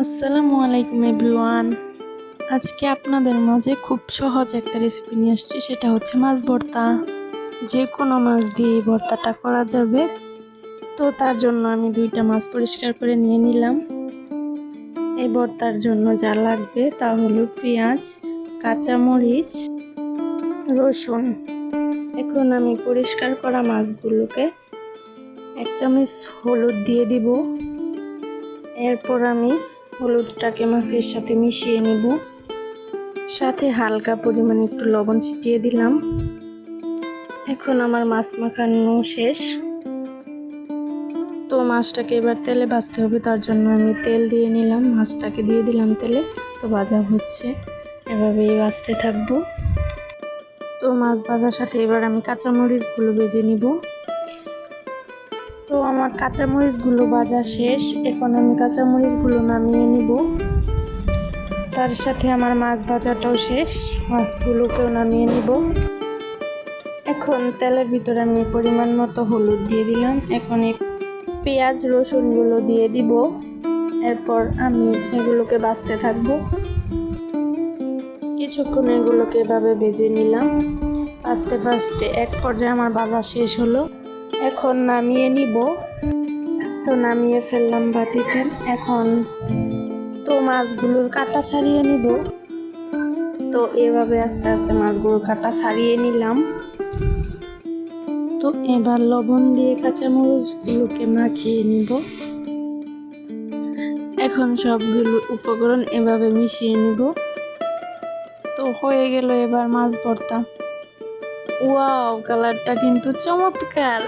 আসসালামু আলাইকুম এভরিওয়ান। আজকে আপনাদের মাঝে খুব সহজ একটা রেসিপি নিয়ে আসছি, সেটা হচ্ছে মাছ ভর্তা। যে কোনো মাছ দিয়ে এই ভর্তাটা করা যাবে। তো তার জন্য আমি 2টা মাছ পরিষ্কার করে নিয়ে নিলাম। এই ভর্তার জন্য যা লাগবে তা হলো পেঁয়াজ, কাঁচামরিচ, রসুন। এখন আমি পরিষ্কার করা মাছগুলোকে 1 চামচ হলুদ দিয়ে দিব। এরপর আমি হলুদটাকে মাছের সাথে মিশিয়ে নিব, সাথে হালকা পরিমাণে একটু লবণ ছিটিয়ে দিলাম। এখন আমার মাছ মাখানো শেষ। তো মাছটাকে এবার তেলে ভাজতে হবে, তার জন্য আমি তেল দিয়ে নিলাম, মাছটাকে দিয়ে দিলাম তেলে। তো ভাজা হচ্ছে, এভাবেই ভাজতে থাকবো। তো মাছ ভাজার সাথে এবার আমি কাঁচামরিচগুলো ভেজে নিব। তো আমার কাঁচামরিচগুলো ভাজা শেষ, এখন আমি কাঁচামরিচগুলো নামিয়ে নিব। তার সাথে আমার মাছ ভাজাটাও শেষ, মাছগুলোকেও নামিয়ে নিব। এখন তেলের ভিতরে আমি পরিমাণ মতো হলুদ দিয়ে দিলাম। এখন এই পেঁয়াজ রসুনগুলো দিয়ে দিব। এরপর আমি এগুলোকে ভাজতে থাকবো। কিছুক্ষণ এগুলোকে এভাবে ভেজে নিলাম। ভাজতে ভাজতে এক পর্যায়ে আমার ভাজা শেষ হলো। এখন নামিয়ে নিব। তো নামিয়ে ফেললাম বাটিতে। এখন তো মাছগুলোর কাঁটা ছাড়িয়ে নিব। তো এভাবে আস্তে আস্তে মাছগুলোর কাঁটা ছাড়িয়ে নিলাম। তো এবার লবণ দিয়ে কাঁচামরিচগুলোকে মাখিয়ে নিব। এখন সবগুলো উপকরণ এভাবে মিশিয়ে নিব। তো হয়ে গেল এবার মাছ ভর্তা। ওয়াও, কালারটা কিন্তু চমৎকার।